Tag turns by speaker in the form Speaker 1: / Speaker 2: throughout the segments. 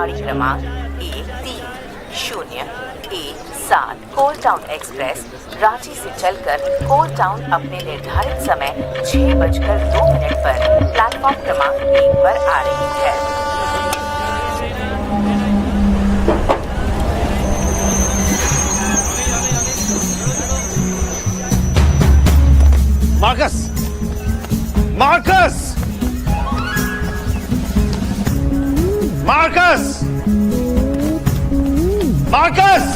Speaker 1: गाड़ी क्रमांक A301 कोल town express Ranchi से चलकर कोल टाउन अपने निर्धारित समय 6:02 पर प्लेटफॉर्म क्रमांक 1 पर आ रही है।
Speaker 2: मार्कस! मार्कस! मार्कस! मार्कस!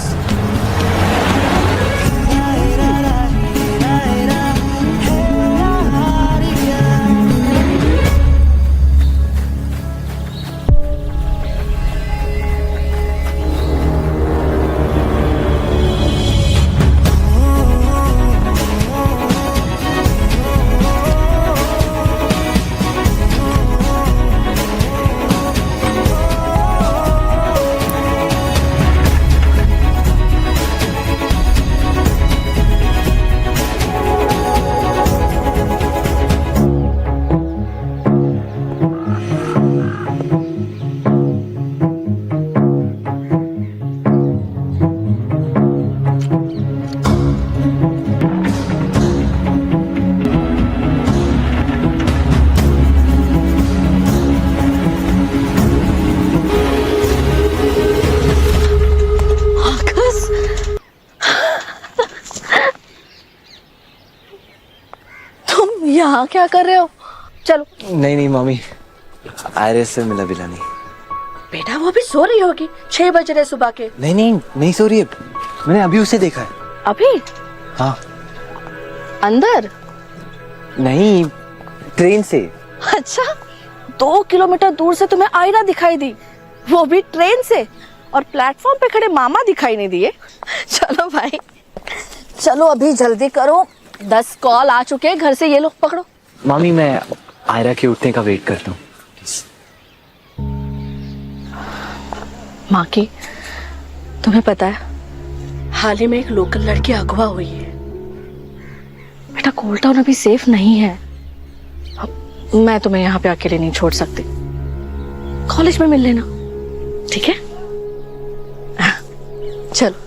Speaker 3: यहाँ क्या कर रहे हो? चलो।
Speaker 4: नहीं मामी, आयरिस से मिला बिला नहीं।
Speaker 3: बेटा वो भी सो रही होगी, 6 बज रहे सुबह के।
Speaker 4: नहीं सो रही है, मैंने अभी उसे देखा है।
Speaker 3: अभी?
Speaker 4: हाँ।
Speaker 3: अंदर?
Speaker 4: नहीं, ट्रेन से।
Speaker 3: अच्छा, 2 किलोमीटर दूर से तुम्हें आयरा दिखाई दी, वो भी ट्रेन से, और प्लेटफॉर्म पे खड़े मामा दिखाई नहीं दिए। चलो भाई चलो, अभी जल्दी करो, 10 कॉल आ चुके हैं घर से, ये लो पकड़ो।
Speaker 4: मामी मैं आयरा के उठने का वेट करता हूँ।
Speaker 3: माँ की, तुम्हें पता है हाल ही में एक लोकल लड़की अगवा हुई है। बेटा कोल टाउन अभी सेफ नहीं है, अब मैं तुम्हें यहाँ पे अकेले नहीं छोड़ सकती, कॉलेज में मिल लेना, ठीक है? चलो।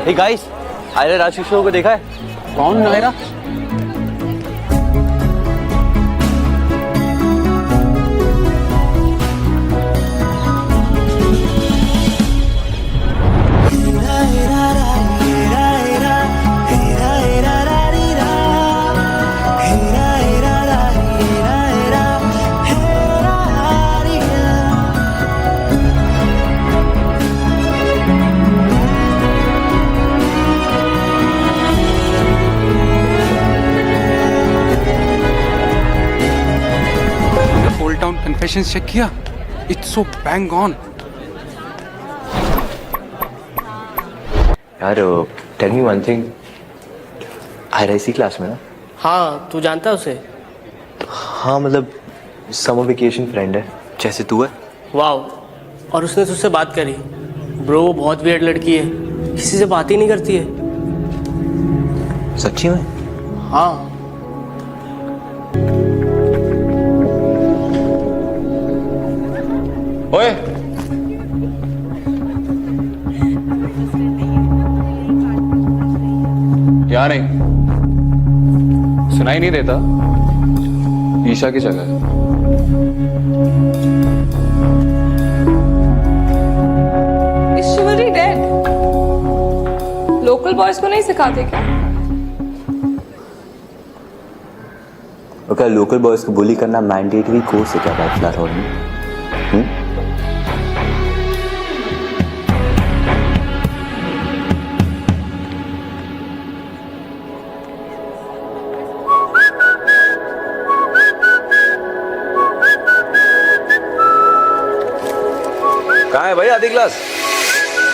Speaker 4: Hey guys, Aira Raju show को देखा है?
Speaker 2: कौन आयरा?
Speaker 5: कन्फेशंस चेक किया? It's so bang on.
Speaker 4: यार tell me one thing, Aira इसी क्लास में ना?
Speaker 6: हाँ, तू जानता है उसे?
Speaker 4: हाँ मतलब समर वेकेशन फ्रेंड है, जैसे तू है।
Speaker 6: वाओ, और उसने तुझसे बात करी? ब्रो वो बहुत वियर्ड लड़की है, किसी से बात ही नहीं करती है।
Speaker 4: सच्ची में?
Speaker 6: हाँ।
Speaker 2: ओए, क्या नहीं सुनाई नहीं देता? ईशा की जगह है।
Speaker 7: Is chivalry dead? Local boys को नहीं सिखाते क्या?
Speaker 4: लोकल बॉयज को बुली करना मैंडेटरी कोर्स है क्या बैचलर हॉल में?
Speaker 8: कहाँ है भाई आधी क्लास?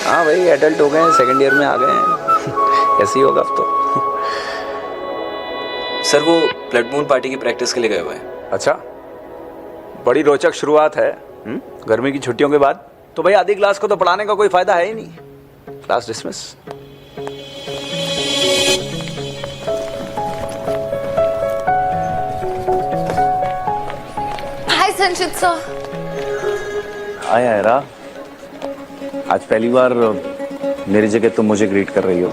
Speaker 8: हाँ भाई एडल्ट हो गए हैं, सेकंड ईयर में आ गए हैं। ऐसे ही होगा अब तो।
Speaker 4: सर वो ब्लड मून पार्टी की प्रैक्टिस के लिए गए हुए हैं।
Speaker 8: अच्छा, बड़ी रोचक शुरुआत है गर्मी की छुट्टियों के बाद। तो भाई आधी क्लास को तो पढ़ाने का कोई फायदा है ही नहीं। Class dismiss.
Speaker 7: Hi, Sanchit sir.
Speaker 8: हाय आयरा, आज पहली बार मेरी जगह तुम मुझे ग्रीट कर रही हो।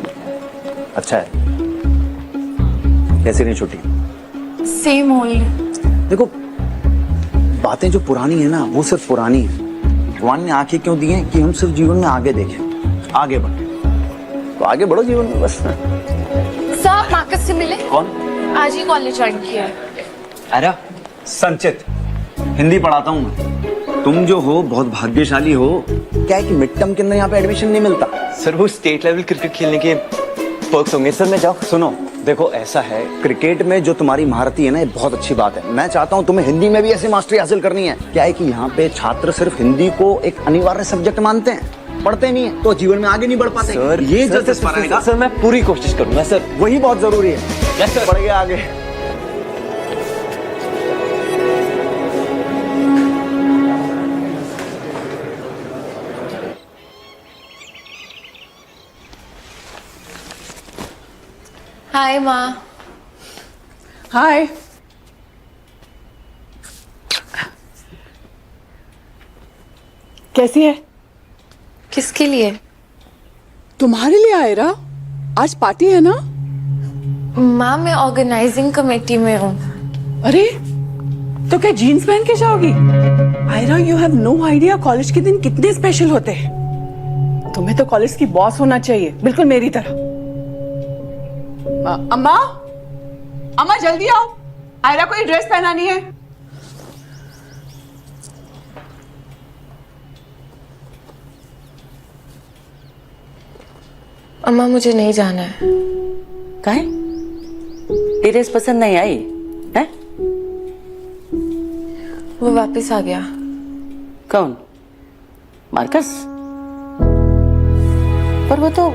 Speaker 8: अच्छा है। कैसी रही छुट्टी?
Speaker 7: Same old.
Speaker 8: देखो, बातें जो पुरानी है ना वो सिर्फ पुरानी है। भगवान ने आंखें क्यों दी हैं कि हम सिर्फ जीवन में आगे देखें, आगे बढ़े। तो आगे बढ़ो जीवन में बस।
Speaker 7: सर आप मार्कस से मिले?
Speaker 8: कौन?
Speaker 7: आज ही कॉलेज ज्वाइन किया है।
Speaker 8: अरे संचित, हिंदी पढ़ाता हूँ मैं। तुम जो हो बहुत भाग्यशाली हो। क्या है कि मिड टर्म के अंदर यहाँ पे एडमिशन नहीं मिलता।
Speaker 4: सर वो स्टेट लेवल क्रिकेट खेलने के पर्क्स होंगे सर। मैं जाओ।
Speaker 8: सुनो, देखो ऐसा है, क्रिकेट में जो तुम्हारी महारती है ना, ये बहुत अच्छी बात है। मैं चाहता हूँ तुम्हें हिंदी में भी ऐसी मास्टरी हासिल करनी है। क्या है कि यहाँ पे छात्र सिर्फ हिंदी को एक अनिवार्य सब्जेक्ट मानते हैं, पढ़ते नहीं है, तो जीवन में आगे नहीं बढ़ पाते।
Speaker 4: सर
Speaker 8: ये
Speaker 4: सर,
Speaker 8: जल्द रहेगा।
Speaker 4: सर मैं पूरी कोशिश करूंगा सर।
Speaker 8: वही बहुत जरूरी है।
Speaker 4: Yes sir.
Speaker 8: बढ़ गया आगे।
Speaker 7: हाय माँ।
Speaker 9: हाय। कैसी है?
Speaker 7: किसके लिए?
Speaker 9: तुम्हारे लिए आयरा, आज पार्टी है ना?
Speaker 7: माँ मैं ऑर्गेनाइजिंग कमेटी में हूँ।
Speaker 9: अरे तो क्या जीन्स पहन के जाओगी? Aira you have no idea college के दिन कितने स्पेशल होते हैं। तुम्हें तो कॉलेज की बॉस होना चाहिए, बिल्कुल मेरी तरह। अम्मा, अम्मा जल्दी आओ, आयरा को ये ड्रेस पहनानी है।
Speaker 7: अम्मा मुझे नहीं जाना है।
Speaker 10: काहे? ये ड्रेस पसंद नहीं आई है?
Speaker 7: वो वापस आ गया।
Speaker 10: कौन? मार्कस? पर वो तो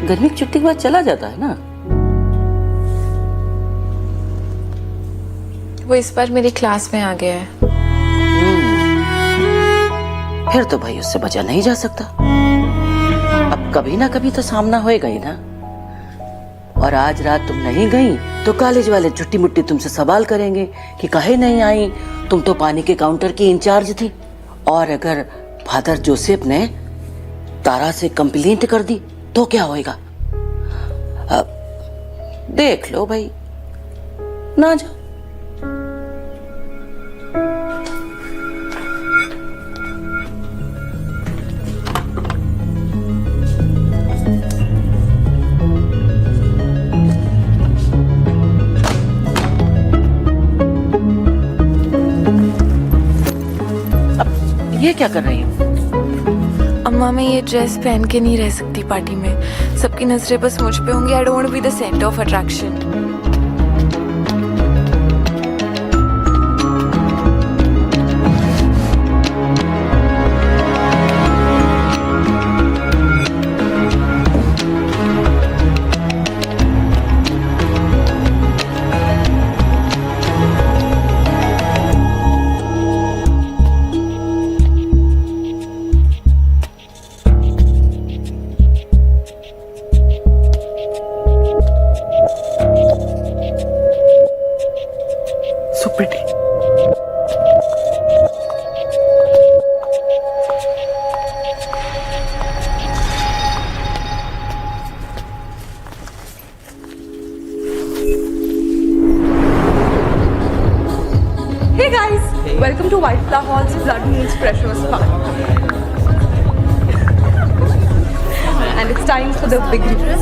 Speaker 10: गर्मी की छुट्टी के बाद चला जाता है ना।
Speaker 7: वो इस बार मेरी क्लास में आ गया है।
Speaker 10: फिर तो भाई उससे बचा नहीं जा सकता। अब कभी ना कभी तो सामना होएगा ही ना। और आज रात तुम नहीं गई तो कॉलेज वाले छुट्टी मुट्टी तुमसे सवाल करेंगे कि काहे नहीं आई, तुम तो पानी के काउंटर की इंचार्ज थी। और अगर फादर जोसेफ ने तारा से कंप्लेंट कर दी तो क्या होएगा? देख लो भाई, ना जाओ। ये क्या कर रही हो?
Speaker 7: अम्मा मैं ये ड्रेस पहन के नहीं रह सकती पार्टी में। सबकी नजरें बस मुझ पे होंगी। I don't want to be the centre of attraction.
Speaker 9: So pretty.
Speaker 7: Hey guys, welcome to White Flower Hall's Blood Moon's Pressure Spa. And it's time for the big reveal.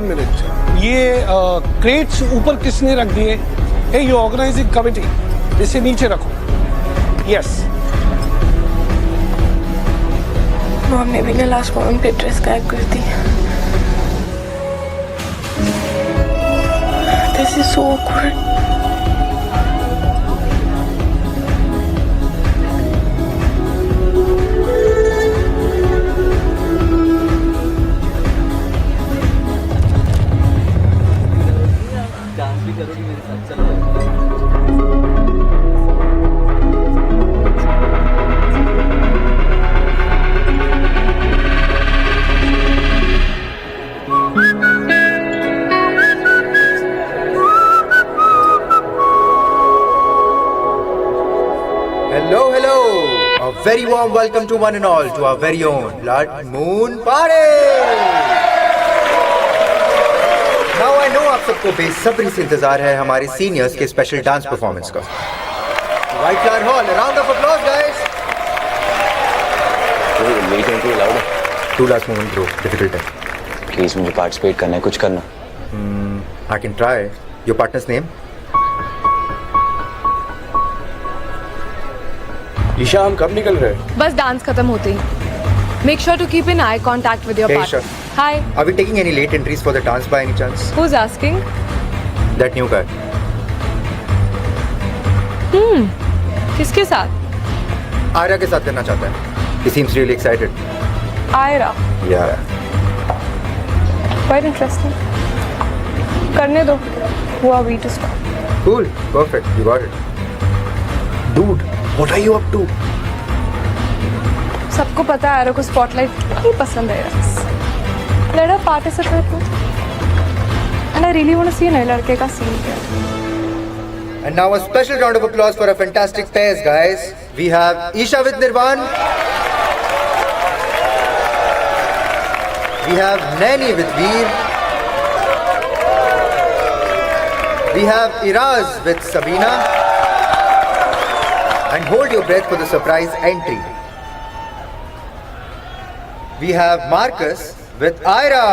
Speaker 11: 1 minute. ये crates ऊपर किसने रख दिए? Hey, you organizing committee, इसे नीचे रखो. Yes.
Speaker 7: Mom ने भी ना लास्ट मोमेंट पे ड्रेस गायब कर दी. This is so awkward.
Speaker 12: Hello. A very warm welcome to one and all to our very own Blood Moon Party. Now I know आप सबको बेसब्री से इंतजार है हमारे सीनियर्स के स्पेशल डांस परफॉर्मेंस का. White Flower Hall, a round of applause, guys.
Speaker 2: Late entry allowed है?
Speaker 12: 2 last moment bro, difficult है.
Speaker 2: प्लीज मुझे पार्टिसिपेट करना है, कुछ करना.
Speaker 12: I can try. Your partner's name?
Speaker 11: Isha, हम कब निकल रहे हैं?
Speaker 7: बस डांस खत्म होते ही. Make sure to keep in eye contact with your
Speaker 12: Hey,
Speaker 7: partner.
Speaker 12: Isha.
Speaker 7: Hi.
Speaker 12: Are we taking any late entries for the dance by any chance?
Speaker 7: Who's asking?
Speaker 12: That new guy.
Speaker 7: किसके साथ?
Speaker 12: आर्या के साथ करना चाहता है. He seems really excited.
Speaker 7: Ayra.
Speaker 12: Yeah.
Speaker 7: Quite interesting. करने दो. Who are we to stop?
Speaker 12: Cool. Perfect. You got it. Dude, what are you up to?
Speaker 7: सबको पता है आयरा को स्पॉटलाइट नहीं पसंद है. Let her participate. And I really want to see नए लड़के का सीन क्या.
Speaker 12: And now a special round of applause for our fantastic pairs, guys. We have Isha with Nirvan. We have Naini with Veer. We have Iraz with Sabina. And hold your breath for the surprise entry. We have Marcus with Ira.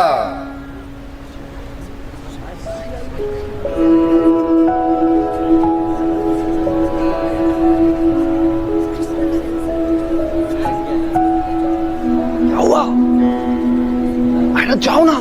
Speaker 11: क्या हुआ? आयरा, जाओ ना.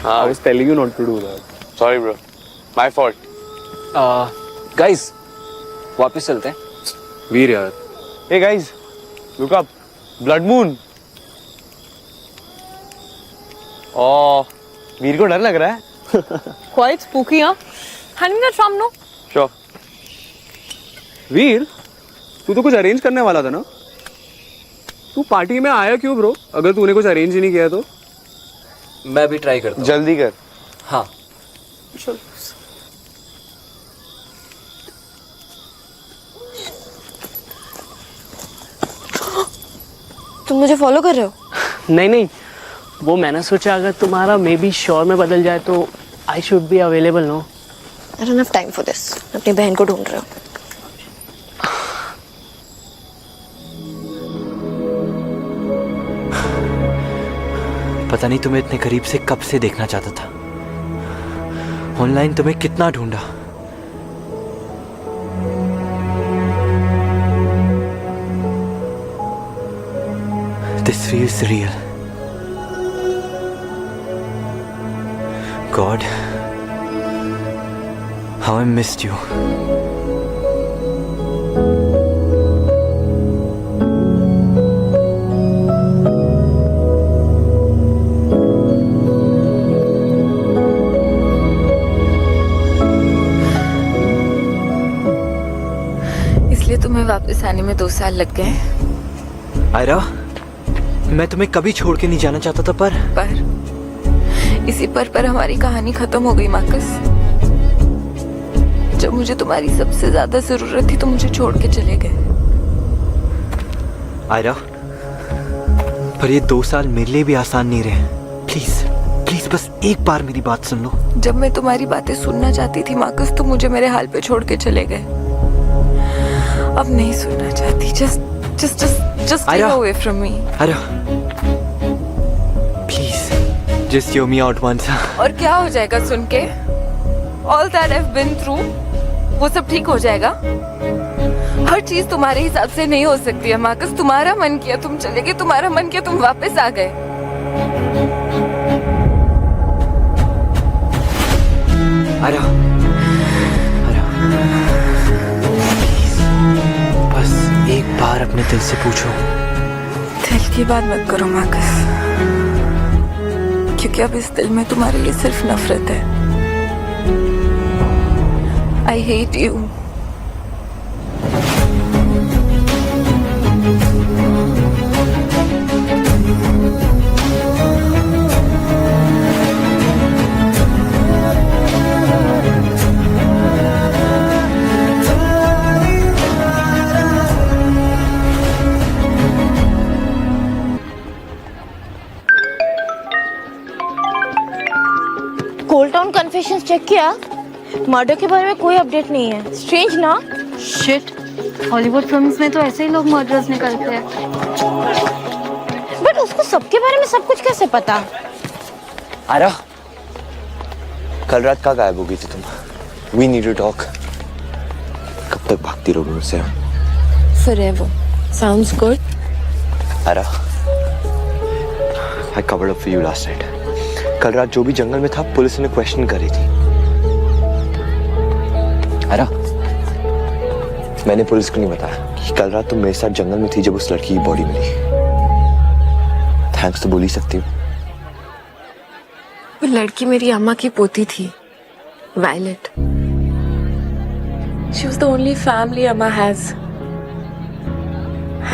Speaker 2: I was telling you not to do that. Sorry, bro. My fault.
Speaker 4: Guys, वापस चलते हैं.
Speaker 2: वीर यार.
Speaker 4: Hey guys, look up. Blood Moon. Oh, वीर को डर लग रहा है.
Speaker 7: Quite spooky, huh? Hand me that drum, no?
Speaker 2: Sure. वीर, तू तो कुछ अरेंज करने वाला था ना? तू पार्टी में आया क्यों ब्रो? अगर तूने कुछ अरेंज ही नहीं किया तो?
Speaker 4: मैं भी ट्राई करता हूँ।
Speaker 2: जल्दी कर।
Speaker 4: हाँ।
Speaker 2: चल।
Speaker 3: तुम मुझे फॉलो कर रहे हो?
Speaker 6: नहीं नहीं, वो मैंने सोचा अगर तुम्हारा मे बी श्योर में बदल जाए तो I should be available no.
Speaker 3: I don't have time for this. अपनी बहन को ढूंढ रहे हो?
Speaker 4: पता नहीं तुम्हें इतने करीब से कब से देखना चाहता था। ऑनलाइन तुम्हें कितना ढूंढा। This feels real. God, how I missed you.
Speaker 7: इसलिए तुम्हें वापस आने में 2 साल लग गए?
Speaker 4: आयरा, मैं तुम्हें कभी छोड़ के नहीं जाना चाहता था, पर
Speaker 7: इसी पर हमारी कहानी खत्म हो गई मार्कस। जब मुझे तुम्हारी सबसे ज्यादा जरूरत थी तो मुझे छोड़ के चले गए।
Speaker 4: आयरा, पर ये 2 साल मेरे लिए भी आसान नहीं रहे। प्लीज प्लीज बस एक बार मेरी बात सुन लो।
Speaker 7: जब मैं तुम्हारी बातें सुनना चाहती थी मार्कस, तो मुझे मेरे हाल पे छोड़ के चले गए। अब नहीं सुनना चाहती। just stay away from me.
Speaker 4: Aira, please just hear me out once.
Speaker 7: और क्या हो जाएगा सुन के? All that I've been through, वो सब ठीक हो जाएगा? हर चीज तुम्हारे हिसाब से नहीं हो सकती है मार्कस। तुम्हारा मन किया तुम चले गए, तुम्हारा मन किया तुम वापस आ गए।
Speaker 4: आयरा, आयरा, प्लीज बस एक बार अपने दिल से पूछो।
Speaker 7: दिल की बात मत करो मार्कस, क्योंकि अब इस दिल में तुम्हारे लिए सिर्फ नफरत है। I hate you.
Speaker 3: Cold Town Confessions check किया? मर्डर के बारे में कोई अपडेट नहीं है। स्ट्रेंज ना?
Speaker 13: शिट, हॉलीवुड फिल्म्स में तो ऐसे ही लोग मर्डर्स निकलते हैं।
Speaker 3: बट उसको सबके बारे में सब कुछ कैसे पता?
Speaker 4: आयरा, कल रात कहाँ गायब हो गई थी तुम? We need to talk. कब तक भागती रहोगी मुझसे?
Speaker 3: Forever. Sounds good.
Speaker 4: Ayra, I covered up for you last night. कल रात जो भी जंगल में था पुलिस ने क्वेश्चन करी थी। आयरा, मैंने पुलिस को नहीं बताया कि कल रात तुम मेरे साथ जंगल में थी जब उस लड़की की बॉडी मिली। थैंक्स तो बोल ही सकती हूँ।
Speaker 7: वो लड़की मेरी अम्मा की पोती थी, violet. She was the only family अम्मा has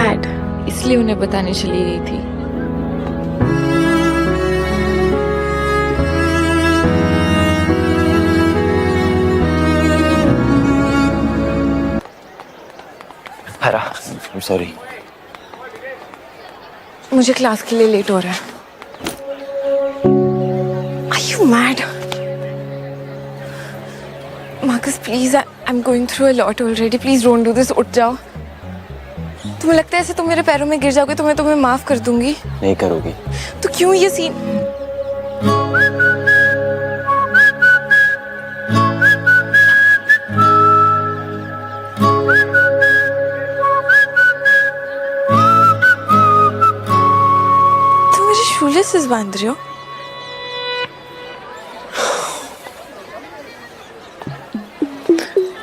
Speaker 7: had, इसलिए उन्हें बताने चली गई थी।
Speaker 4: Ayra, I'm sorry.
Speaker 7: मुझे क्लास के लिए लेट हो रहा है। Are you mad? Marcus, please, I'm going through a lot already. Please don't do this. उठ जाओ। तुम्हें लगता है ऐसे तुम मेरे पैरों में गिर जाओगे तो मैं तुम्हें माफ कर दूंगी?
Speaker 4: नहीं करोगी।
Speaker 7: तो क्यों ये सीन? शूलेसेस बांध रहे हो?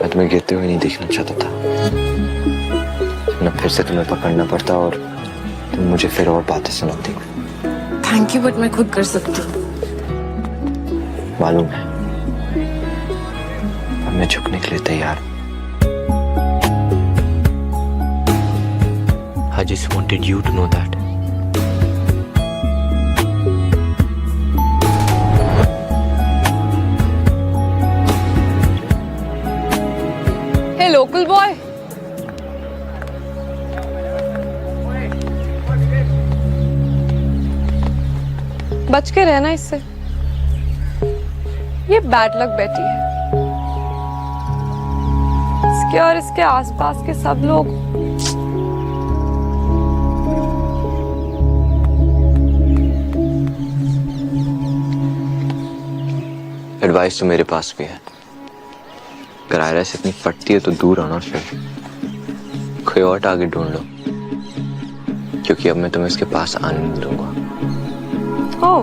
Speaker 4: मैं तुम्हें गिरते हुए नहीं देखना चाहता था, न फिर से तुम्हें पकड़ना पड़ता और तुम मुझे फिर और बातें सुनाती।
Speaker 7: थैंक यू, बट मैं खुद कर सकती हूँ।
Speaker 4: मालूम है, अब मैं झुकने के लिए तैयार। I just wanted you to know that.
Speaker 7: Hey, local boy. बच के रहना इससे। ये बैड लक बेटी है। इसके और इसके आसपास के सब लोग
Speaker 4: एडवाइस तो मेरे पास भी है। अगर आयरा से इतनी फटती है तो दूर होना, फिर कोई और टारगेट ढूंढ लो, क्योंकि अब मैं तुम्हें इसके पास आने नहीं दूंगा।
Speaker 7: Oh,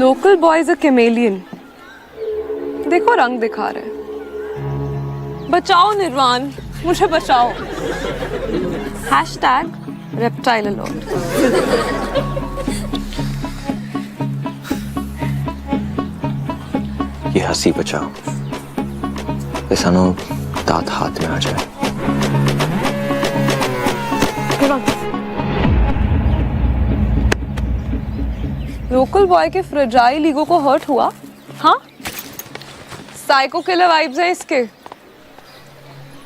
Speaker 7: local boy is a chameleon. देखो रंग दिखा रहे हैं। बचाओ निर्वाण, मुझे बचाओ। #reptile alert.
Speaker 4: ये हंसी बचाओ, ऐसा ना दांत हाथ में आ जाए।
Speaker 7: लोकल बॉय के फ्रेजाइल ईगो को हर्ट हुआ? हाँ, साइको किलर वाइब्स हैं इसके।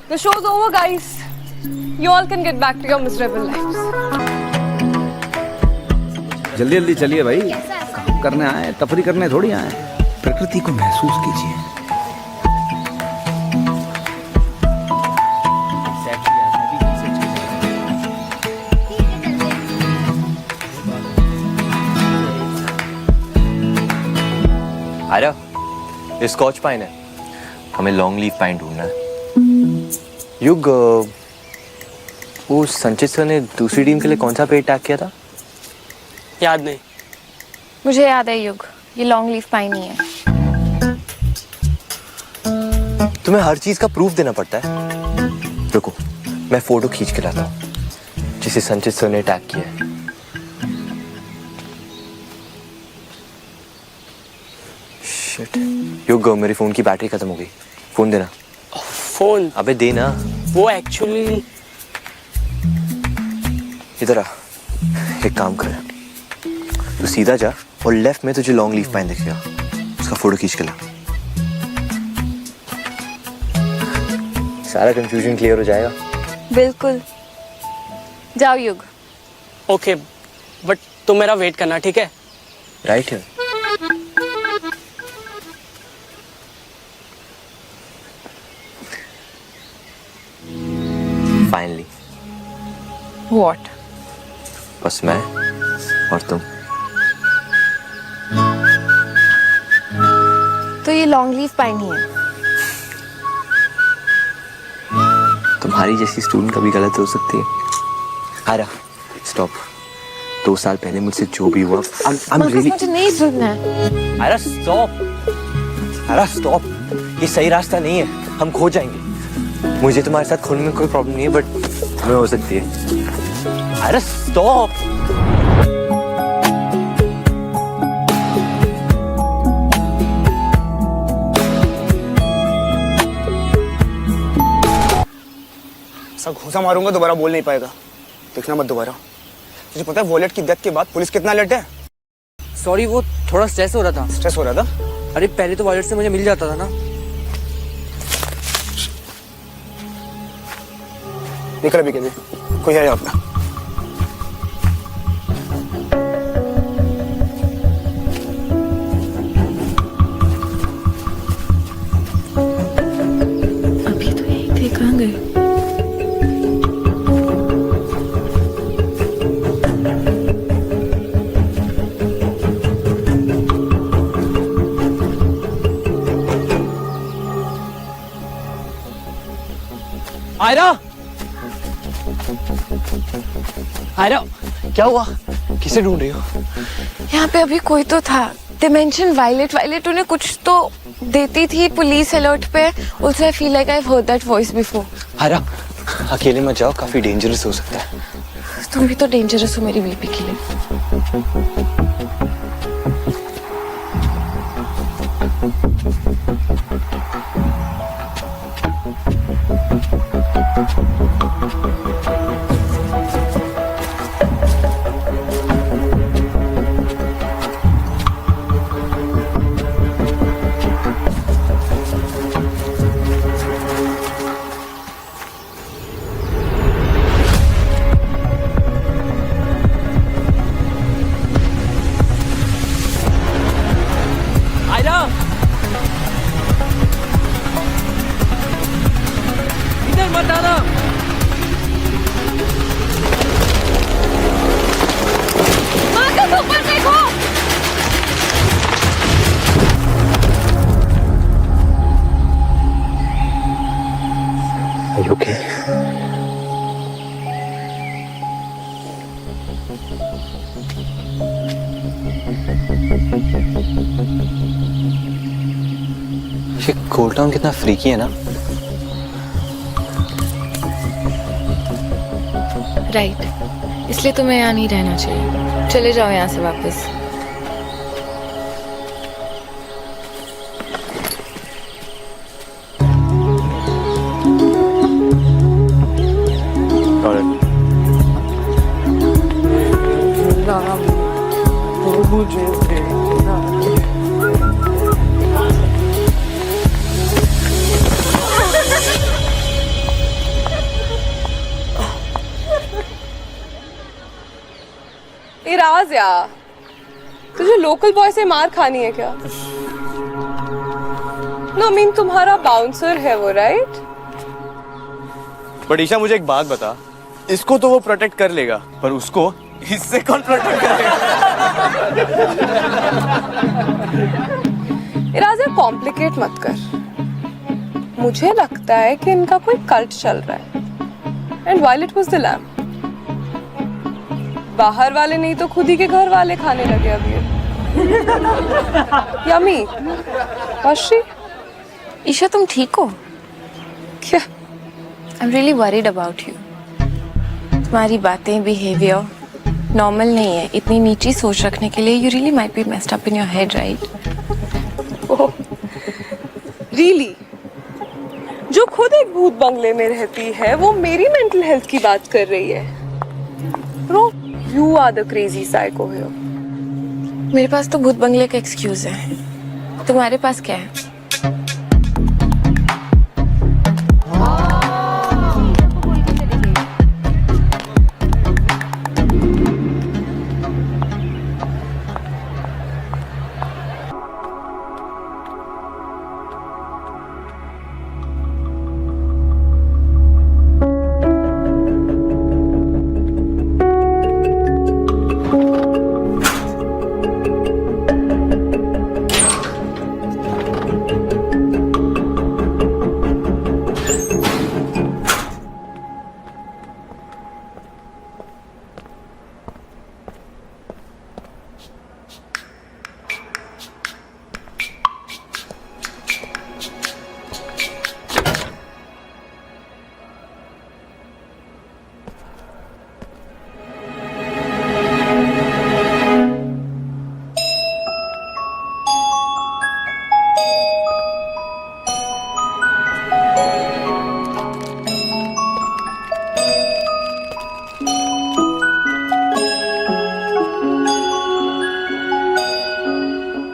Speaker 7: The show's over, guys. You all can get back to your miserable lives.
Speaker 8: जल्दी जल्दी चलिए भाई, काम करने आए, तफरी करने थोड़ी आए। प्रकृति को महसूस कीजिए।
Speaker 4: आयरा, ये स्कॉच पाइन है, हमें लॉन्ग लीफ पाइन ढूंढना है। युग, वो संचित सर ने दूसरी टीम के लिए कौन सा पेड़ टैग किया था?
Speaker 6: याद नहीं।
Speaker 7: मुझे याद है युग, ये लॉन्ग लीफ पाइन ही है।
Speaker 4: तुम्हें हर चीज का प्रूफ देना पड़ता है। रुको, मैं फोटो खींच के लाता हूँ जिसे संचित सर ने टैग किया है। शिट, युग, मेरे फोन की बैटरी खत्म हो गई। फोन देना।
Speaker 6: फोन?
Speaker 4: अबे देना।
Speaker 6: वो एक्चुअली
Speaker 4: इधर आ, एक काम कर, तू सीधा जा और लेफ्ट में तुझे लॉन्ग लीफ पाइन दिखेगा, उसका फोटो खींच के ला। सारा कंफ्यूजन क्लियर हो जाएगा।
Speaker 7: बिल्कुल। जाओ युग।
Speaker 6: ओके, बट तुम मेरा वेट करना, ठीक है?
Speaker 4: राइट है। फाइनली।
Speaker 7: What?
Speaker 4: बस मैं और तुम।
Speaker 7: तो ये लॉन्ग लीफ पाइन ही है।
Speaker 4: तुम्हारी जैसी स्टूडेंट कभी गलत हो सकती है। आयरा, स्टॉप। 2 साल पहले मुझसे जो भी हुआ,
Speaker 7: मुझे नहीं सुनना है।
Speaker 4: Aira stop, Aira stop. ये सही रास्ता नहीं है, हम खो जाएंगे। मुझे तुम्हारे साथ खोने में कोई प्रॉब्लम नहीं है, बट तुम्हें हो सकती है। आयरा स्टॉप।
Speaker 14: ऐसा घूसा मारूंगा दोबारा बोल नहीं पाएगा, देखना मत दोबारा। तुझे पता है वॉलेट की डेथ के बाद पुलिस कितना लेट है?
Speaker 6: सॉरी, वो थोड़ा स्ट्रेस हो रहा था।
Speaker 14: स्ट्रेस हो रहा था?
Speaker 6: अरे पहले तो वॉलेट से मुझे मिल जाता था ना।
Speaker 14: निकल अभी, कहते कोई है अपना।
Speaker 3: अभी तो यही थे, कहाँ गए?
Speaker 6: आयरा, आयरा,
Speaker 4: क्या हुआ? किसे ढूंढ रही हो?
Speaker 7: यहाँ पे अभी कोई तो था। डिमेंशन वायलेट, वायलेट उन्हें कुछ तो देती थी पुलिस अलर्ट पे। Also I feel like I've heard that voice before.
Speaker 4: Aira, अकेले मत जाओ, काफी डेंजरस हो सकता है।
Speaker 7: तुम भी तो डेंजरस हो मेरी बेबी के लिए।
Speaker 4: okay? ये कोल्ड टाउन कितना फ्रीकी है ना।
Speaker 7: राइट, इसलिए तुम्हें यहाँ नहीं रहना चाहिए। चले जाओ यहाँ से वापस।
Speaker 15: इराज यार, तुझे लोकल बॉय से मार खानी है क्या? नो मीन तुम्हारा बाउंसर है वो, राइट?
Speaker 14: बट ईशा मुझे एक बात बता, इसको तो वो प्रोटेक्ट कर लेगा, पर उसको इससे कौन प्रोटेक्ट करेगा?
Speaker 15: इराज यार, कॉम्प्लिकेट मत कर। मुझे लगता है कि इनका कोई कल्ट चल रहा है। And violet was the lamp. बाहर वाले नहीं तो खुद ही के घर वाले खाने लगे अभी। यम्मी। वाशी,
Speaker 7: ईशा तुम ठीक हो?
Speaker 15: क्या?
Speaker 7: I am really worried about you. तुम्हारी बातें, बिहेवियर नॉर्मल नहीं है। इतनी नीची सोच रखने के लिए you really might be messed up in your head, right?
Speaker 15: Really? जो खुद एक भूत बंगले में रहती है वो मेरी मेंटल हेल्थ की बात कर रही है। Bro, you are the crazy psycho here.
Speaker 7: मेरे पास तो भूत बंगले का एक्सक्यूज है। तुम्हारे पास क्या है?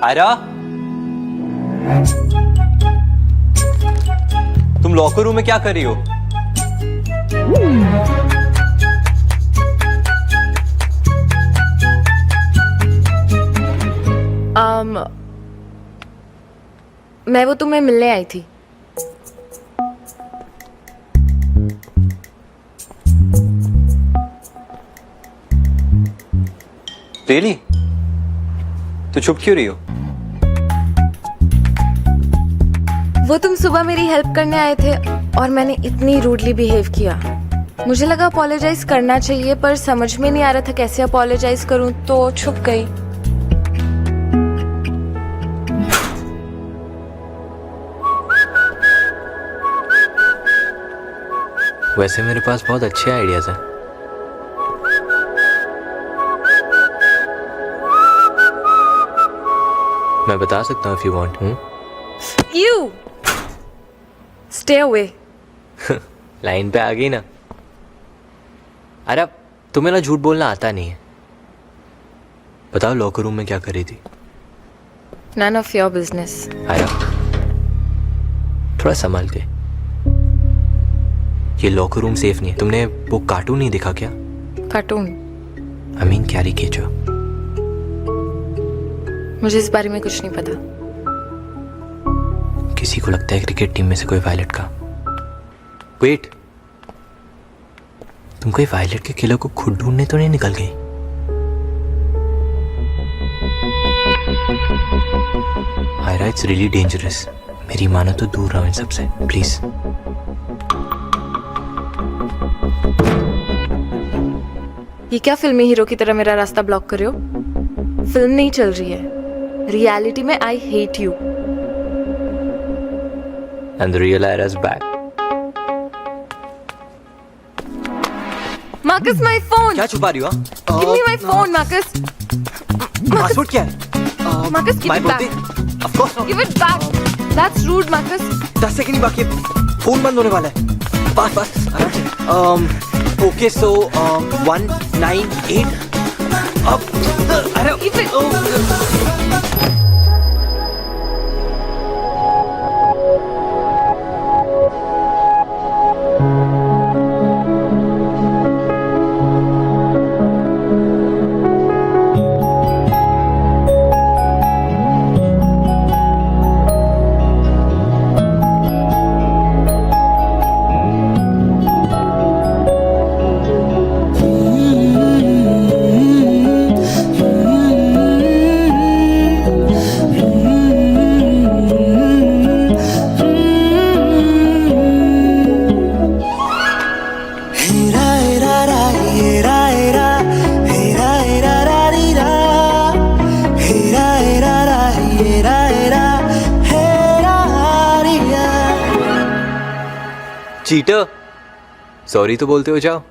Speaker 4: आयरा, तुम लॉकर रूम में क्या कर रही हो?
Speaker 7: मैं वो तुम्हें मिलने आई थी।
Speaker 4: रियली? तो चुप क्यों रही हो?
Speaker 7: वो तुम सुबह मेरी हेल्प करने आए थे और मैंने इतनी रूडली बिहेव किया। मुझे लगा अपोलोजाइज करना चाहिए, पर समझ में नहीं आ रहा था कैसे अपोलोजाइज करूं, तो छुप गई।
Speaker 4: वैसे मेरे पास बहुत अच्छे आइडियाज हैं। मैं बता सकता हूँ if you want।
Speaker 7: You stay away।
Speaker 4: Line पे आ गई ना। अरे अब तुम्हें ना झूठ बोलना आता नहीं है। बताओ लॉकर रूम में क्या कर रही थी?
Speaker 7: None of your business।
Speaker 4: आया, थोड़ा संभाल के। ये लॉकर रूम सेफ नहीं है। तुमने वो कार्टून नहीं देखा क्या?
Speaker 7: कार्टून?
Speaker 4: I mean caricature.
Speaker 7: मुझे इस बारे में कुछ नहीं पता।
Speaker 4: किसी को लगता है क्रिकेट टीम में से कोई वायलेट का। वेट, तुम कोई वायलेट के किलर को खुद ढूंढने तो नहीं निकल गई? Aira, it's really dangerous. मेरी मानो तो दूर रहो इन सबसे, प्लीज।
Speaker 7: ये क्या फिल्मी हीरो की तरह मेरा रास्ता ब्लॉक कर रहे हो? फिल्म नहीं चल रही है, रियलिटी में I hate you.
Speaker 4: And the real Ira is back.
Speaker 7: Marcus, my phone.
Speaker 4: क्या छुपा रही हो?
Speaker 7: Give me my phone, Marcus.
Speaker 4: Password क्या है?
Speaker 7: Marcus, give
Speaker 4: My
Speaker 7: it back.
Speaker 4: birthday? Of course not.
Speaker 7: Give it back. That's rude, Marcus.
Speaker 4: 10 second ही बाकी है। Phone बंद होने वाला है। पास आराम से। ओके सो 198 अब अरे चीटर, सॉरी तो बोलते हो जाओ।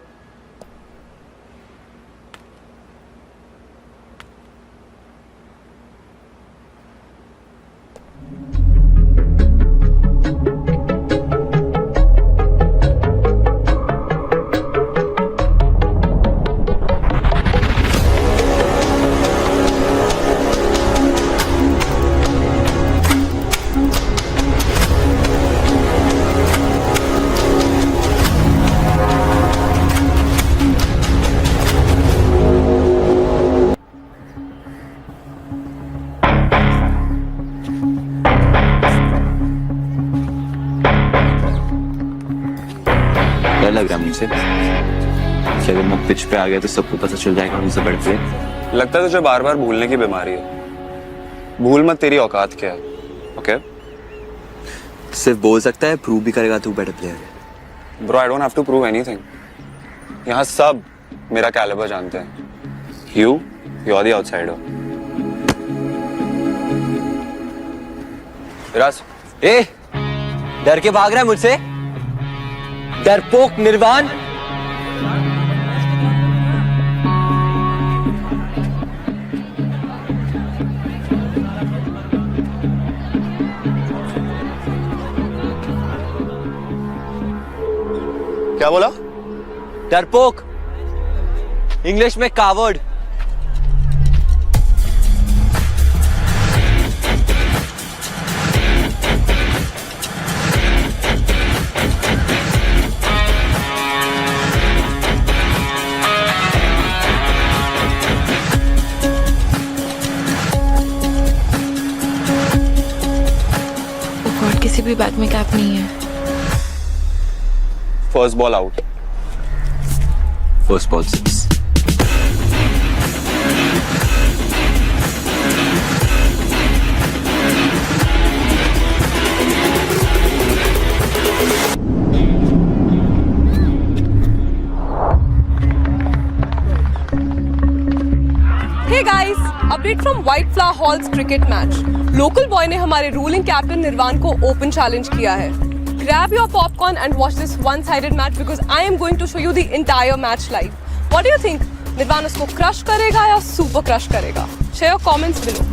Speaker 4: डर लग रहा है मुझसे कि अगर मैं पिच पे आ गया तो सबको पता चल जाएगा मुझसे बड़े प्लेयर।
Speaker 14: लगता है तुझे बार बार भूलने की बीमारी है। भूल मत तेरी औकात क्या है। ओके?
Speaker 4: सिर्फ बोल सकता है, प्रूव भी करेगा तू बेटर प्लेयर है।
Speaker 14: Bro, I don't have to prove anything. यहाँ सब मेरा कैलिबर जानते हैं। You are the outsider.
Speaker 4: Viraj, ए डर के भाग रहा है मुझसे? डरपोक निर्वाण।
Speaker 14: क्या बोला?
Speaker 4: डरपोक, इंग्लिश में कावर्ड।
Speaker 7: किसी भी बैट में कैप नहीं है।
Speaker 14: First ball out.
Speaker 4: First ball 6।
Speaker 15: Hey guys, update from White Flower Hall's cricket match. Local boy ने हमारे रूलिंग कैप्टन निर्वाण को ओपन चैलेंज किया है। Grab your popcorn and watch this one-sided match because I am going to show you the entire match live. What do you think? निर्वाण उसको crush करेगा या सुपर क्रश करेगा? Share your comments below.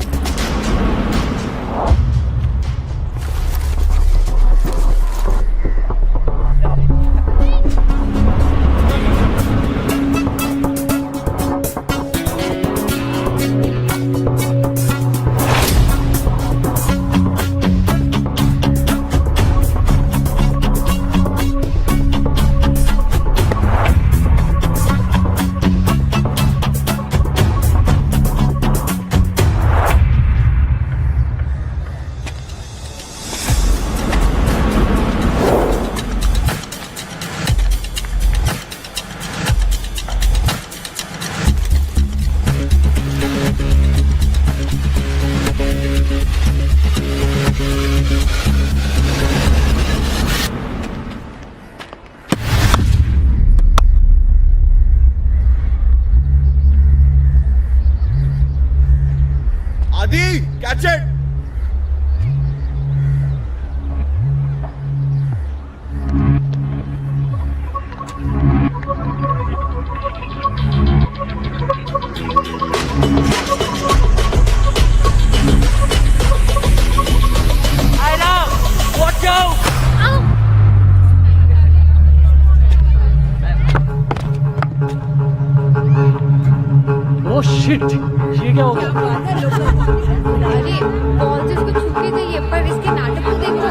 Speaker 16: D, catch it.
Speaker 6: Watch out!
Speaker 17: Oh shit! ये क्या हो गया?
Speaker 13: अरे बॉल तो इसको छू के गई है पर इसके नाटक को देखो।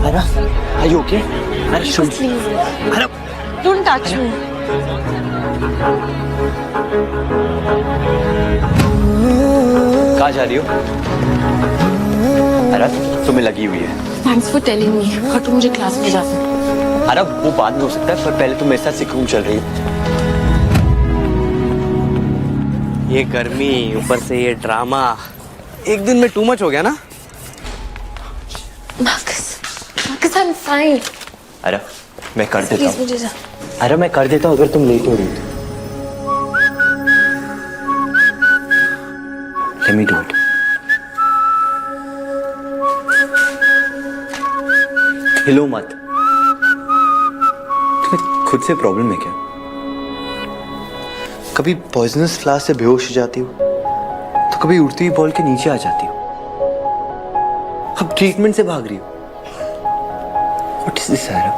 Speaker 8: Aira, are you okay? Aira, shoot.
Speaker 3: Please.
Speaker 8: Aira,
Speaker 3: Don't touch me.
Speaker 4: कहाँ जा रही हो? अरे तुम्हें लगी हुई है।
Speaker 3: Thanks for telling me. और तुम मुझे क्लास में जा सकते।
Speaker 4: अरे वो बाद में हो सकता है, पर पहले तुम मेरे साथ सिक्किम चल रही हो।
Speaker 6: ये गर्मी ऊपर से ये ड्रामा एक दिन में टू मच हो गया ना।
Speaker 3: Marcus, I'm fine.
Speaker 4: अरे मैं कर देता
Speaker 3: Please
Speaker 4: हूँ।
Speaker 3: मुझे जा।
Speaker 4: अरे मैं कर देता हूँ अगर तुम लेट हो रही हो। Let me do it. हिलो मत। तुम्हें खुद से प्रॉब्लम है क्या? कभी पॉइजनस फ्लावर से बेहोश हो जाती हो, तो कभी उड़ती हुई बॉल के नीचे आ जाती हो। अब ट्रीटमेंट से भाग रही हो। What is this, Aira?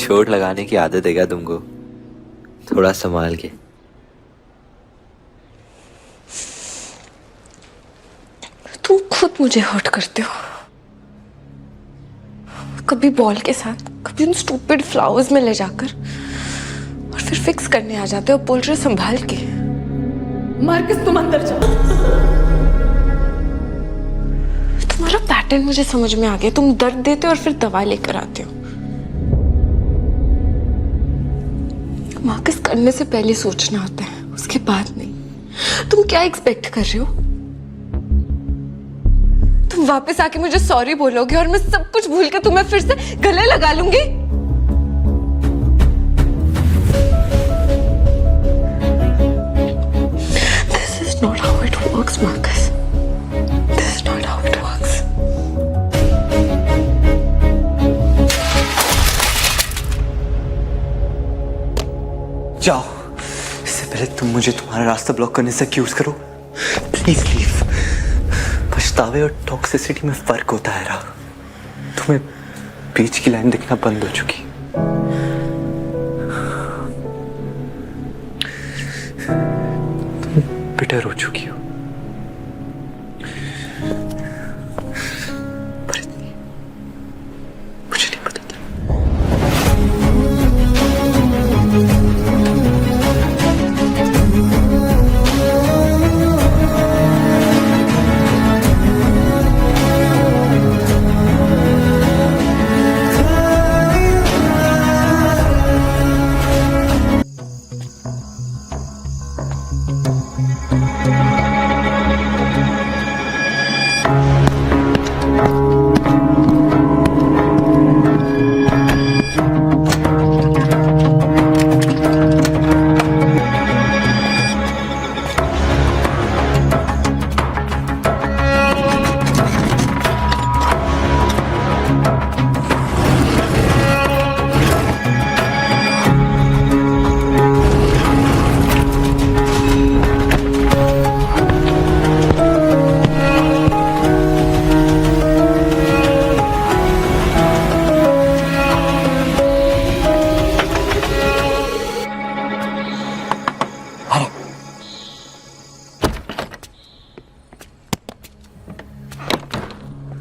Speaker 4: चोट लगाने की आदत है क्या तुमको? थोड़ा संभाल के।
Speaker 3: तुम खुद मुझे हर्ट करते हो। कभी बॉल के साथ, कभी उन स्टूपिड फ्लावर्स में ले जाकर, और फिर फिक्स करने आ जाते हो, बोल रहे संभाल के।
Speaker 9: मार्कस तुम अंदर जाओ।
Speaker 3: तुम्हारा पैटर्न मुझे समझ में आ गया। तुम दर्द देते हो और फिर दवा लेकर आते हो। मार्कस, करने से पहले सोचना होता है, उसके बाद नहीं। तुम क्या एक्सपेक्ट कर रहे हो? तुम वापस आके मुझे सॉरी बोलोगे और मैं सब कुछ भूल के तुम्हें फिर से गले लगा लूंगी? This is not how it works, Marcus. This is not how it works.
Speaker 4: जाओ, इससे पहले तुम मुझे तुम्हारा रास्ता ब्लॉक करने से एक्यूज करो। Please leave. पछतावे और टॉक्सिसिटी में फर्क होता है रा। तुम्हें बीच की लाइन दिखना बंद हो चुकी। तुम बिटर हो चुकी हो। पर इतनी मुझे नहीं पता था।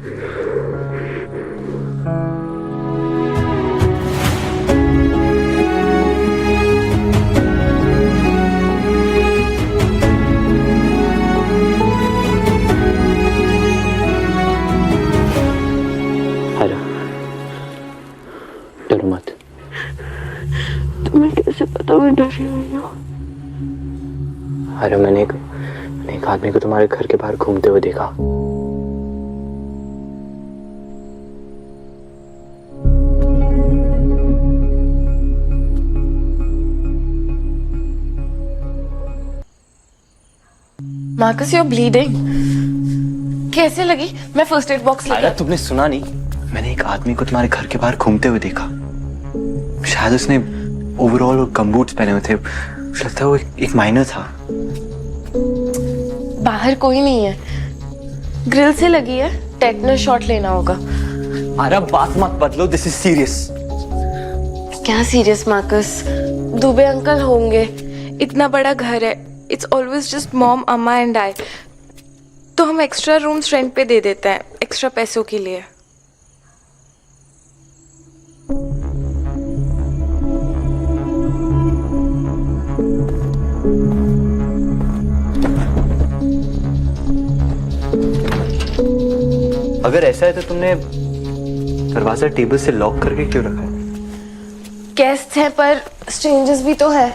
Speaker 4: डरो मत।
Speaker 3: तुम्हें कैसे पता मैं डरी हुई हूँ?
Speaker 4: अरे मैंने एक आदमी को तुम्हारे घर के बाहर घूमते हुए देखा।
Speaker 3: Marcus, you're bleeding. कैसे लगी? मैं फर्स्ट एड बॉक्स लेकर।
Speaker 4: अरे तुमने सुना नहीं? मैंने एक आदमी को तुम्हारे घर के बाहर घूमते हुए देखा। शायद उसने ओवरऑल और गमबूट्स पहने हुए थे। मुझे लगता है वो एक माइनर था।
Speaker 3: बाहर कोई नहीं है, ग्रिल से लगी है, टेटनस शॉट लेना होगा।
Speaker 4: अरे बात मत बदलो, दिस इज सीरियस।
Speaker 3: क्या सीरियस मार्कस? दुबे अंकल होंगे,
Speaker 7: इतना बड़ा घर है, इट्स ऑलवेज जस्ट मॉम, अम्मा एंड आई। तो हम एक्स्ट्रा रूम्स रेंट पे दे देते हैं एक्स्ट्रा पैसों के लिए।
Speaker 4: अगर ऐसा है तो तुमने दरवाजा टेबल से लॉक करके क्यों रखा है?
Speaker 3: गेस्ट हैं पर स्ट्रेंजर्स भी तो है।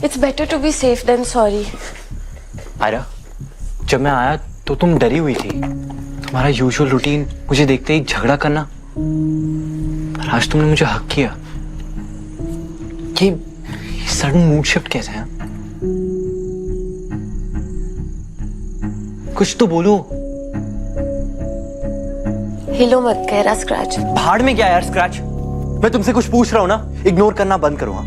Speaker 3: It's better to be safe than sorry.
Speaker 4: Aira, जब मैं आया तो तुम डरी हुई थी। तुम्हारा यूजुअल रूटीन मुझे देखते ही झगड़ा करना, और आज तुमने मुझे हक किया। ये सडन मूड शिफ्ट कैसे है? कुछ तो बोलो।
Speaker 3: हिलो मत, कह रहा स्क्रैच।
Speaker 4: भाड़ में क्या यार स्क्रैच? मैं तुमसे कुछ पूछ रहा हूं ना, इग्नोर करना बंद करो। हाँ,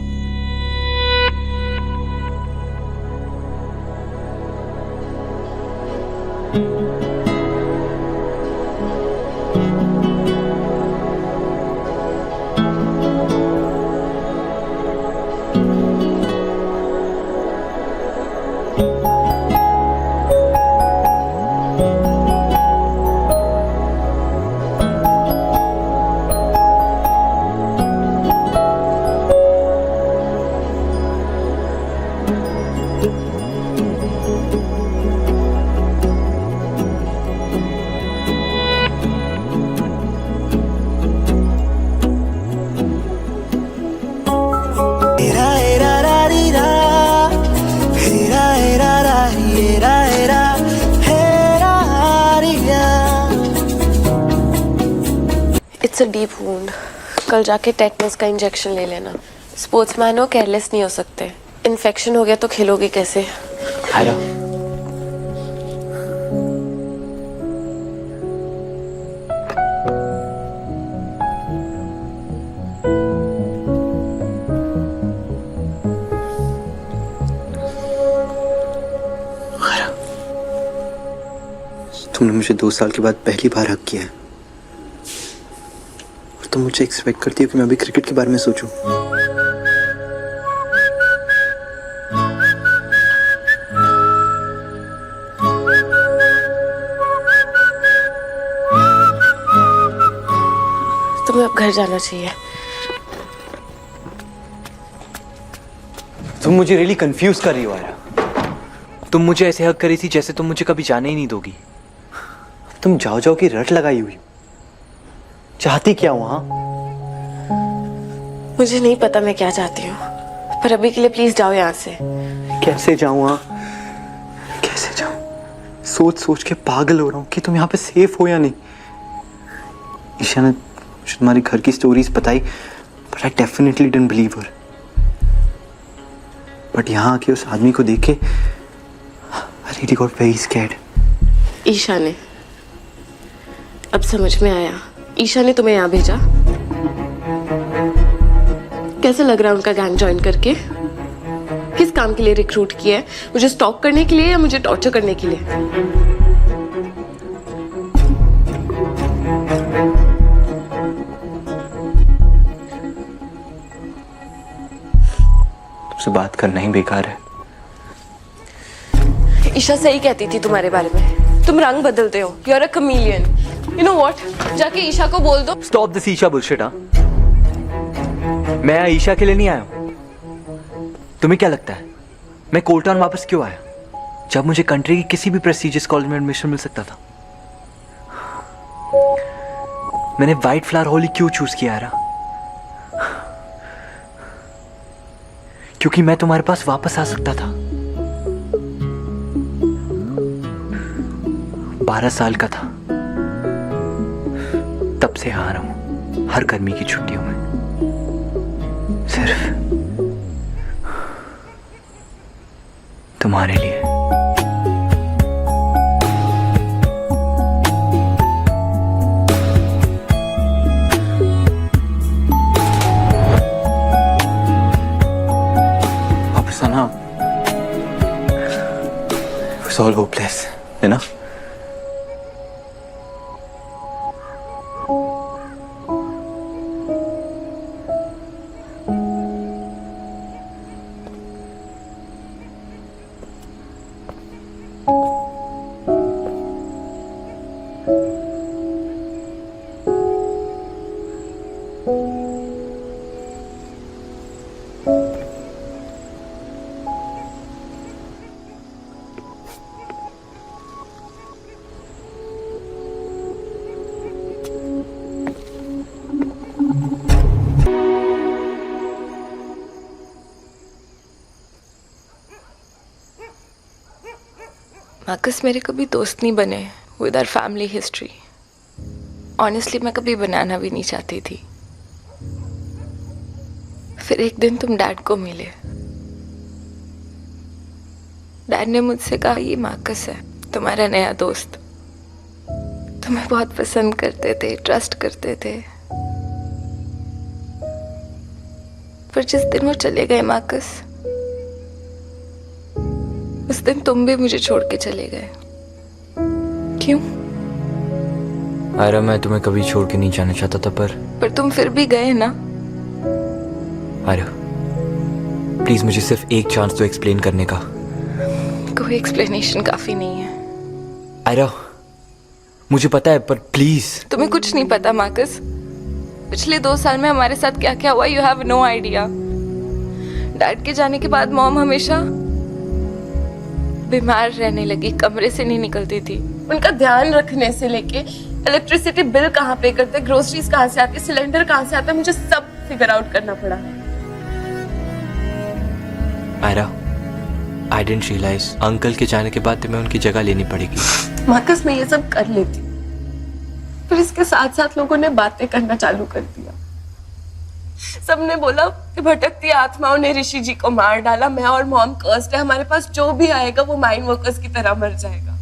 Speaker 3: इट्स अ डीप वुंड। कल जाके टेटनस का इंजेक्शन ले लेना। स्पोर्ट्समैन हो, केयरलेस नहीं हो सकते। इन्फेक्शन हो गया तो खेलोगे कैसे?
Speaker 4: आयरा, तुमने मुझे 2 साल के बाद पहली बार हक किया है, और तुम मुझे एक्सपेक्ट करती हो कि मैं अभी क्रिकेट के बारे में सोचूं।
Speaker 3: तुम्हें अब घर जाना चाहिए।
Speaker 4: तुम मुझे रियली कंफ्यूज कर रही हो आयरा। तुम मुझे ऐसे हक करी थी जैसे तुम मुझे कभी जाने ही नहीं दोगी। तुम जाओ जाओ की रट लगाई हुई। चाहती क्या हो? हाँ,
Speaker 3: मुझे नहीं पता मैं क्या चाहती हूँ, पर अभी के लिए प्लीज जाओ यहाँ से।
Speaker 4: कैसे जाऊं? हाँ, कैसे जाऊं? सोच सोच के पागल हो रहा हूं कि तुम यहाँ पे सेफ हो या नहीं। ईशा ने मुझे तुम्हारी घर की स्टोरीज बताई, but I definitely didn't believe her. But यहाँ आके उस आदमी को देख के I really got very scared.
Speaker 3: Isha ने, अब समझ में आया, ईशा ने तुम्हें यहाँ भेजा। कैसे लग रहा है उनका गैंग ज्वाइन करके? किस काम के लिए रिक्रूट किया है? मुझे स्टॉक करने के लिए या मुझे टॉर्चर करने के लिए?
Speaker 4: तुमसे बात करना ही बेकार है।
Speaker 3: ईशा सही कहती थी तुम्हारे बारे में। तुम रंग बदलते हो, you are a chameleon.
Speaker 15: You know what? जाके ईशा को बोल दो.
Speaker 4: Stop this ईशा bullshit, हाँ? मैं ईशा के लिए नहीं आया हूँ. तुम्हें क्या लगता है मैं कोल्ड टाउन वापस क्यों आया जब मुझे कंट्री की किसी भी प्रेस्टिजियस कॉलेज में एडमिशन मिल सकता था? मैंने व्हाइट फ्लावर हॉल ही क्यों चूज किया यार? क्योंकि मैं तुम्हारे पास वापस आ सकता था. 12 साल का था तब से आ रहा हूं हर गर्मी की छुट्टियों में सिर्फ तुम्हारे लिए. वापस आना. It was all hopeless, है ना?
Speaker 7: मार्कस मेरे कभी दोस्त नहीं बने with our family history. Honestly मैं कभी बनाना भी नहीं चाहती थी. फिर एक दिन तुम डैड को मिले. डैड ने मुझसे कहा ये मार्कस है तुम्हारा नया दोस्त. तुम्हें बहुत पसंद करते थे, ट्रस्ट करते थे. पर जिस दिन वो चले गए मार्कस, उस दिन तुम भी मुझे छोड़ के चले गए. क्यों?
Speaker 4: आयरा मैं तुम्हें कभी छोड़ के नहीं जाना चाहता था पर
Speaker 7: तुम फिर भी गए ना.
Speaker 4: आयरा प्लीज मुझे सिर्फ एक चांस दो एक्सप्लेन करने का.
Speaker 7: कोई एक्सप्लेनेशन काफी नहीं है.
Speaker 4: आयरा मुझे पता है पर प्लीज.
Speaker 7: तुम्हें कुछ नहीं पता मार्कस. पिछले 2 साल में हमारे साथ क्या क्या हुआ you have no idea. Dad के जाने के बाद मॉम हमेशा बीमार रहने लगी, कमरे से नहीं निकलती थी. उनका ध्यान रखने से लेके इलेक्ट्रिसिटी बिल कहाँ पे करते, ग्रोसरीज कहाँ से आती, सिलेंडर कहाँ से आता, मुझे सब फिगर आउट करना पड़ा.
Speaker 4: Aira I didn't realise uncle के जाने के बाद तुम्हें उनकी जगह लेनी पड़ेगी.
Speaker 7: मार्कस मैं ये सब कर लेती, फिर इसके साथ साथ लोगों ने बातें करना चालू कर दिया. सबने बोला कि भटकती आत्माओं ने ऋषि जी को मार डाला. मैं और मॉम कर्स्ड है, हमारे पास जो भी आएगा वो माइन वर्कर्स की तरह मर जाएगा.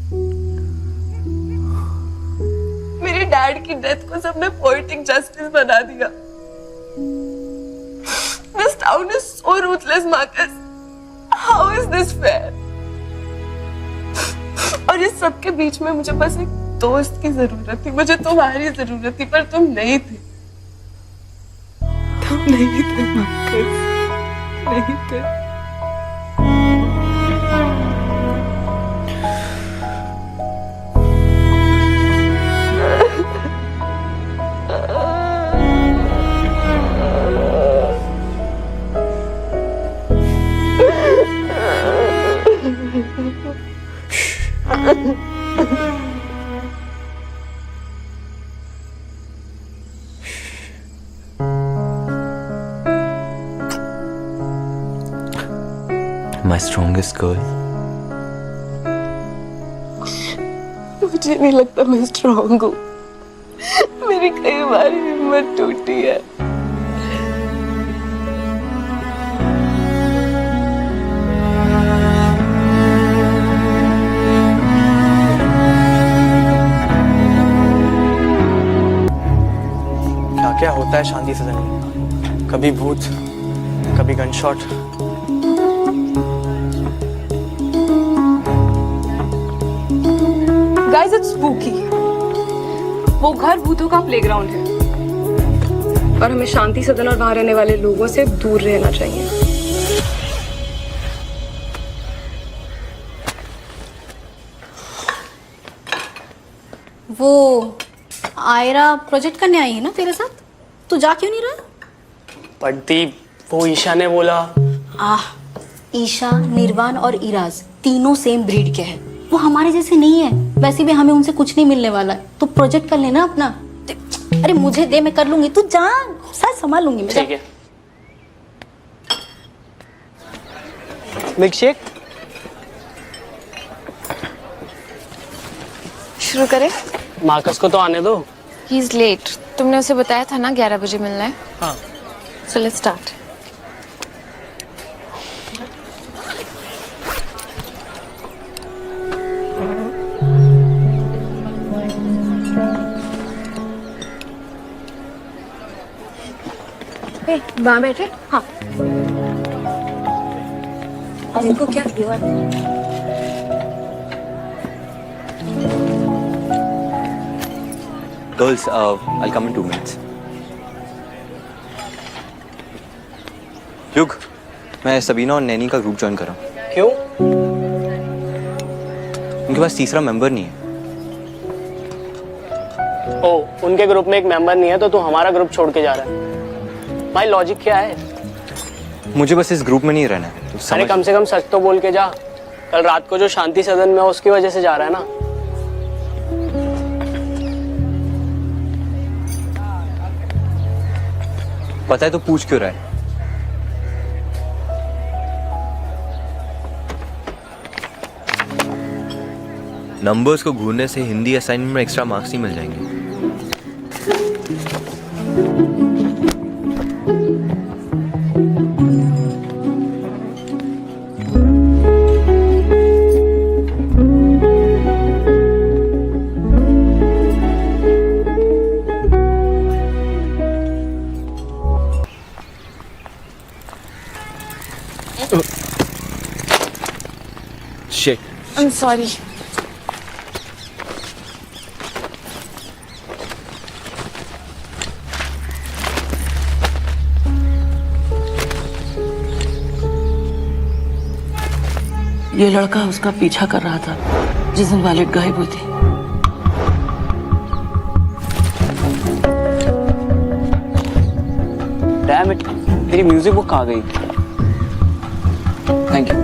Speaker 7: मेरे डैड की डेथ को सबने पोएटिक जस्टिस बना दिया. This town is so ruthless, Marcus. How is this fair? और इस सब के बीच में मुझे बस एक दोस्त की जरूरत थी. मुझे तुम्हारी जरूरत थी पर तुम नहीं थे. तुम नहीं थे मार्कस, नहीं थे.
Speaker 4: My strongest girl.
Speaker 7: मुझे नहीं लगता मैं स्ट्रॉन्ग हूँ. मेरी कई बार हिम्मत टूटी है.
Speaker 14: क्या क्या होता है शांति सदन में. कभी भूत, कभी गनशॉट.
Speaker 15: Guys, it's spooky. वो घर भूतों का प्लेग्राउंड है और हमें शांति सदन और वहां रहने वाले लोगों से दूर रहना चाहिए.
Speaker 13: वो
Speaker 3: आयरा प्रोजेक्ट करने आई है ना तेरे साथ, तू जा क्यों नहीं रहा?
Speaker 6: पढ़ती, वो ईशा ने बोला।
Speaker 3: ईशा, निर्वाण और इराज तीनों सेम ब्रीड के हैं। वो हमारे जैसे नहीं है, वैसे भी हमें उनसे कुछ नहीं मिलने वाला है। तो प्रोजेक्ट कर लेना अपना। अरे मुझे दे, मैं कर लूंगी, तू जा, साथ संभाल लूंगी मैं।
Speaker 6: ठीक है। मिल्क शेक
Speaker 7: शुरू करें?
Speaker 6: मार्कस को तो आने दो।
Speaker 7: He is late. तुमने उसे बताया था ना 11 बजे मिलना है।
Speaker 6: हाँ।
Speaker 7: So let's start.
Speaker 3: वहाँ बैठे। हाँ, और इनको क्या हुआ?
Speaker 4: Girls, I'll come in 2 minutes. युग, मैं सबीना और नैनी का ग्रुप ज्वाइन कर रहा हूँ।
Speaker 6: क्यों?
Speaker 4: उनके पास तीसरा मेंबर नहीं है।
Speaker 6: ओ, उनके ग्रुप में एक मेंबर नहीं है तो तू हमारा ग्रुप छोड़ के जा रहा है। भाई लॉजिक क्या है?
Speaker 4: मुझे बस इस ग्रुप में नहीं रहना है।
Speaker 6: अरे कम से कम सच तो बोल के जा। कल रात को जो शांति सदन में उसकी वजह से जा रहा है ना।
Speaker 4: पता है तो पूछ क्यों रहा है? नंबर्स को घूरने से हिंदी असाइनमेंट में एक्स्ट्रा मार्क्स नहीं मिल जाएंगे। Shit.
Speaker 7: I'm sorry.
Speaker 10: ये लड़का उसका पीछा कर रहा था जिस दिन वालेट गायब हुई थी।
Speaker 6: डैम इट, मेरी म्यूजिक बुक आ गई। Thank you.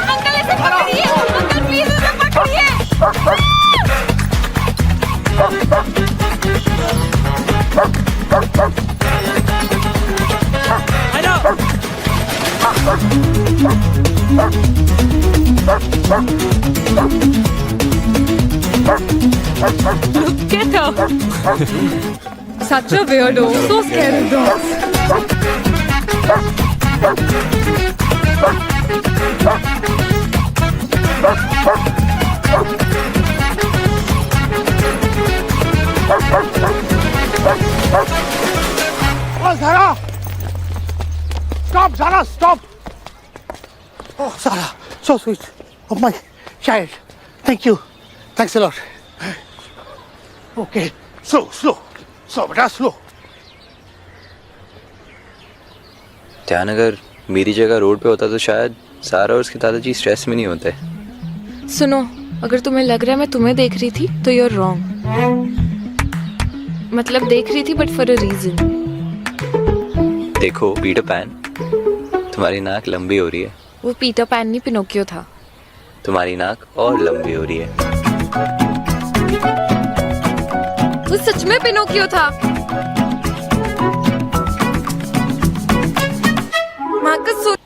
Speaker 7: अंकल ऐसे पकड़िए, अंकल प्लीज ऐसे पकड़िए।
Speaker 15: Look at her. Such a weirdo. So scared of dogs.
Speaker 11: Oh, Zara! Stop, Zara, stop! Oh, Zara, so sweet. Oh, my child. Thank you. Thanks a lot. Okay, slow, slow. Slow, beta, slow.
Speaker 4: ध्यान अगर मेरी जगह road पे होता तो शायद सारा और उसके दादाजी स्ट्रेस में नहीं होते।
Speaker 7: सुनो, अगर तुम्हें लग रहा है मैं तुम्हें देख रही थी तो you're wrong. मतलब देख रही थी बट फॉर अ रीजन।
Speaker 4: देखो पीटर पैन, तुम्हारी नाक लंबी हो रही है।
Speaker 7: वो पीटर पैन नहीं, पिनोकियो था।
Speaker 4: तुम्हारी नाक और लंबी हो रही है।
Speaker 7: वो सच में पिनोकियो था। मार्कस सुन।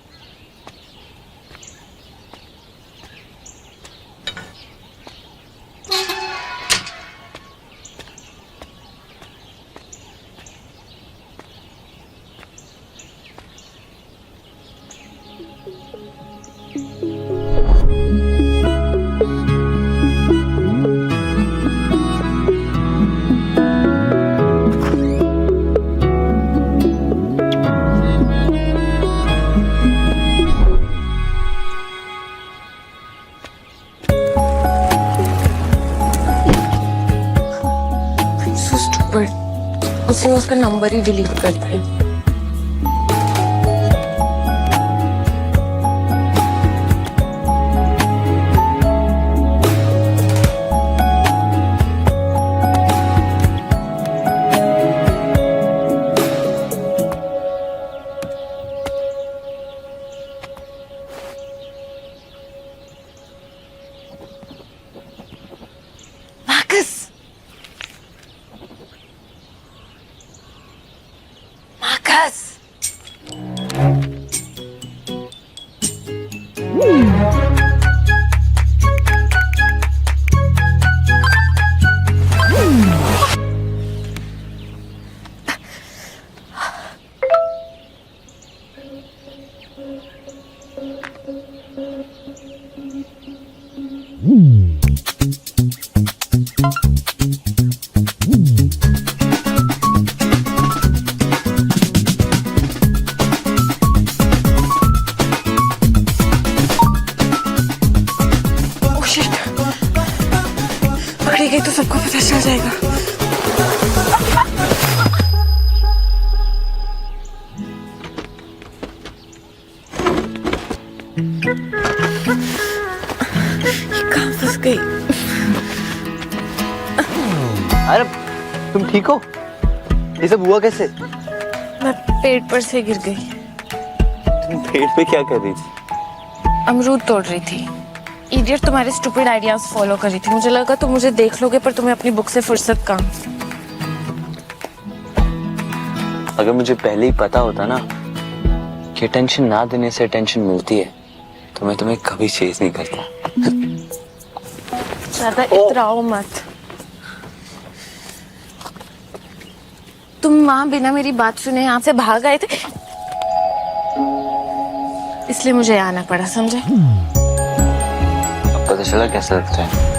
Speaker 7: उसका नंबर ही डिलीट कर दिया। पकड़ी गई तो सबको पता चल जाएगा। ये कहाँ फंस गई?
Speaker 4: अरे तुम ठीक हो? ये सब हुआ कैसे?
Speaker 7: मैं पेड़ पर से गिर गई।
Speaker 4: तुम पेड़ पे क्या कर रही थी?
Speaker 7: अमरूद तोड़ रही थी। इडियट तुम्हारे स्टूपिड आइडियाज फॉलो कर रही थी। मुझे लगा तुम मुझे देख लोगे, पर तुम्हें अपनी बुक से फुर्सत कहाँ।
Speaker 4: अगर मुझे पहले ही पता होता ना कि टेंशन ना देने से टेंशन मिलती है तो मैं तुम्हें कभी चेज नहीं करता।
Speaker 7: ज्यादा इतराओ मत। तुम वहां बिना मेरी बात सुने यहाँ से भाग आए थे, इसलिए मुझे आना पड़ा, समझे?
Speaker 4: अब पता चला कैसा लगता है।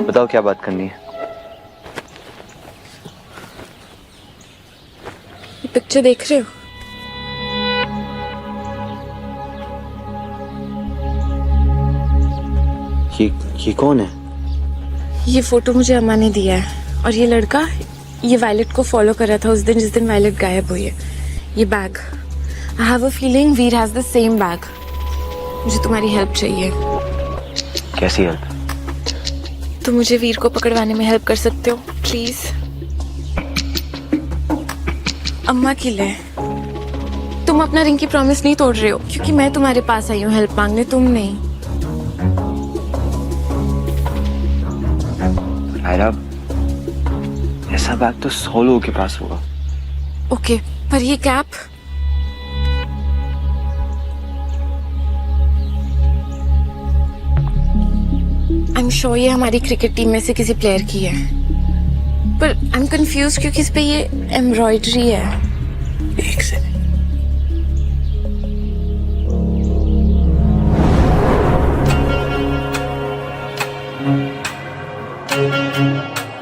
Speaker 4: बताओ क्या बात करनी है?
Speaker 7: पिक्चर देख रहे हो?
Speaker 4: ये कौन है?
Speaker 7: ये फोटो मुझे अम्मा ने दिया है, और ये लड़का ये वायलेट को फॉलो कर रहा था उस दिन जिस दिन वायलेट गायब हुई है। ये bag, I have a feeling Veer has the same bag. मुझे तुम्हारी हेल्प चाहिए।
Speaker 4: कैसी हेल्प?
Speaker 7: तुम मुझे वीर को पकड़वाने में हेल्प कर सकते हो प्लीज? अम्मा के लिए। तुम अपना रिंग की प्रॉमिस नहीं तोड़ रहे हो, क्योंकि मैं तुम्हारे पास आई हूँ हेल्प मांगने, तुम नहीं।
Speaker 4: ऐसा बैग तो 100 लोगों के पास होगा।
Speaker 7: ओके, पर ये कैप? आई एम श्योर ये हमारी क्रिकेट टीम में से किसी प्लेयर की है, पर आई एम कंफ्यूज क्योंकि इस पे ये एम्ब्रॉयडरी है।
Speaker 4: एक सेकंड।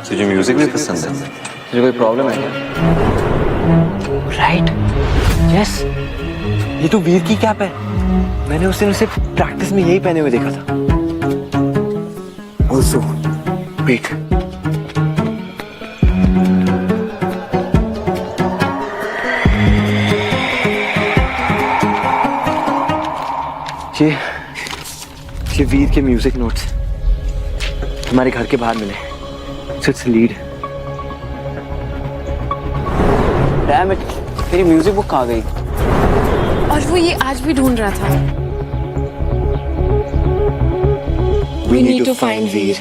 Speaker 4: तुझे म्यूजिक भी पसंद है? तुझे कोई प्रॉब्लम है क्या? राइट, यस, ये तो वीर की कैप है। मैंने उस दिन उसे प्रैक्टिस में यही पहने हुए देखा था। ऑल्सो वेट, ये वीर के म्यूजिक नोट्स हमारे घर के बाहर मिले। It's lead. डैम इट, मेरी म्यूजिक बुक कहाँ गई?
Speaker 7: और वो ये आज भी ढूंढ रहा था। We need to find Veer.